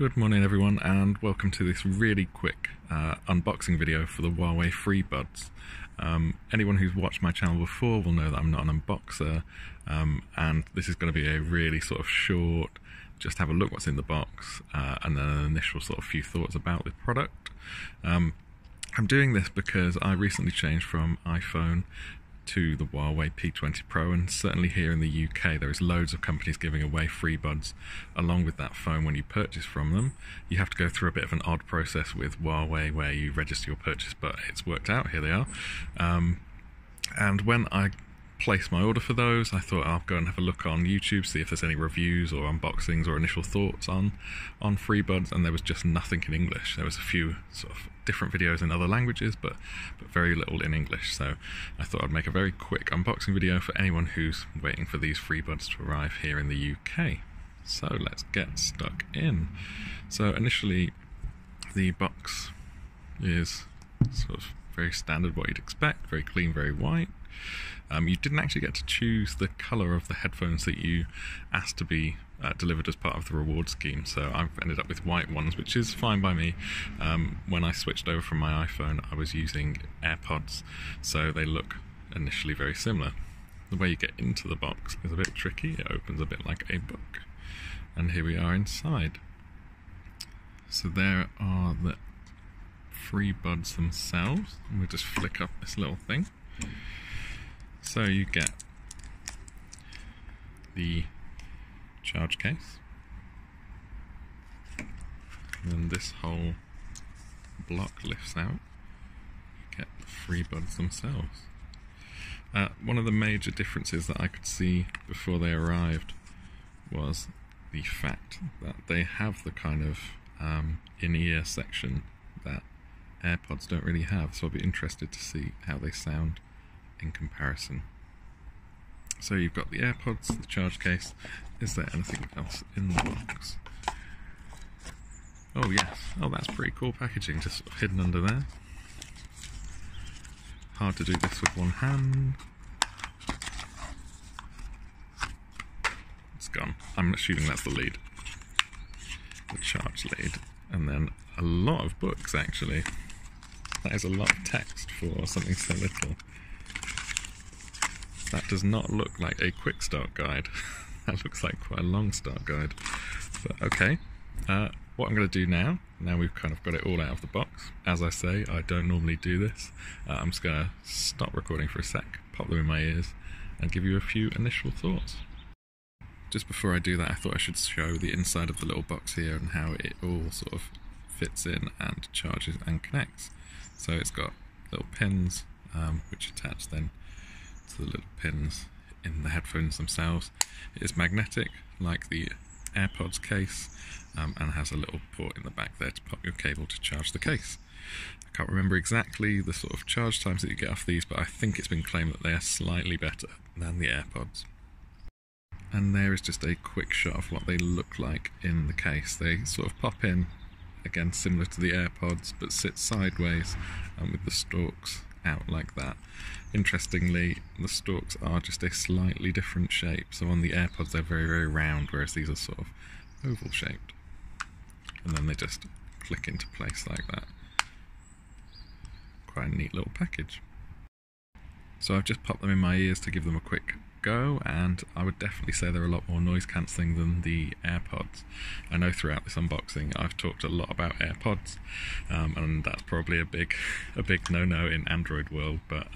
Good morning everyone, and welcome to this really quick unboxing video for the Huawei Freebuds. Anyone who's watched my channel before will know that I'm not an unboxer, and this is going to be a really sort of short, just have a look what's in the box, and then an initial sort of few thoughts about the product. I'm doing this because I recently changed from iPhone to the Huawei P20 Pro, and certainly here in the UK there is loads of companies giving away Freebuds along with that phone when you purchase from them. You have to go through a bit of an odd process with Huawei where you register your purchase, but it's worked out, here they are. And when I placed my order for those, I thought I'll go and have a look on YouTube, see if there's any reviews or unboxings or initial thoughts on Freebuds, and there was just nothing in English. There was a few sort of different videos in other languages, but very little in English, so I thought I'd make a very quick unboxing video for anyone who's waiting for these Freebuds to arrive here in the UK. So let's get stuck in. So initially the box is sort of very standard, what you'd expect, very clean, very white. You didn't actually get to choose the colour of the headphones that you asked to be delivered as part of the reward scheme, so I've ended up with white ones, which is fine by me. When I switched over from my iPhone, I was using AirPods, so they look initially very similar. The way you get into the box is a bit tricky. It opens a bit like a book, and here we are inside. So there are the Freebuds themselves, and we'll just flick up this little thing. So you get the charge case, and then this whole block lifts out. You get the Freebuds themselves. One of the major differences that I could see before they arrived was the fact that they have the kind of in-ear section that AirPods don't really have, so I'll be interested to see how they sound in comparison. So you've got the AirPods, the charge case. Is there anything else in the box? Oh yes, oh that's pretty cool packaging, just sort of hidden under there. Hard to do this with one hand. It's gone. I'm assuming that's the lead. The charge lead. And then a lot of books actually. That is a lot of text for something so little. That does not look like a quick start guide. That looks like quite a long start guide. But okay, what I'm going to do now we've kind of got it all out of the box. As I say, I don't normally do this. I'm just going to stop recording for a sec, pop them in my ears, and give you a few initial thoughts. Just before I do that, I thought I should show the inside of the little box here and how it all sort of fits in and charges and connects. So it's got little pins which attach then to the little pins in the headphones themselves. It is magnetic like the AirPods case, and has a little port in the back there to pop your cable to charge the case. I can't remember exactly the sort of charge times that you get off these, but I think it's been claimed that they are slightly better than the AirPods. And there is just a quick shot of what they look like in the case. They sort of pop in, again similar to the AirPods, but sit sideways with the stalks out like that. Interestingly, the stalks are just a slightly different shape. So on the AirPods they're very, very round, whereas these are sort of oval shaped. And then they just click into place like that. Quite a neat little package. So I've just popped them in my ears to give them a quick go, and I would definitely say they're a lot more noise cancelling than the AirPods. I know throughout this unboxing I've talked a lot about AirPods, and that's probably a big no-no in Android world, but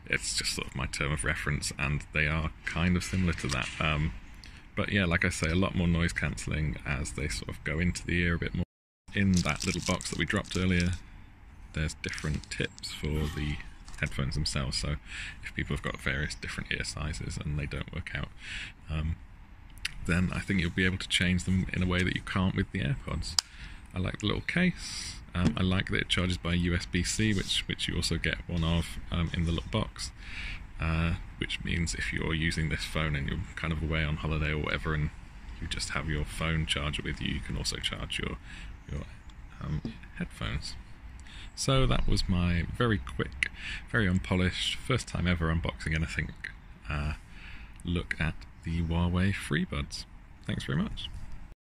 it's just sort of my term of reference, and they are kind of similar to that. But yeah, like I say, a lot more noise cancelling as they sort of go into the ear a bit more. In that little box that we dropped earlier, there's different tips for the headphones themselves, so if people have got various different ear sizes and they don't work out, then I think you'll be able to change them in a way that you can't with the AirPods. I like the little case. I like that it charges by USB-C, which you also get one of in the little box, which means if you're using this phone and you're kind of away on holiday or whatever and you just have your phone charger with you, you can also charge your headphones. So that was my very quick, very unpolished, first time ever unboxing anything look at the Huawei Freebuds. Thanks very much.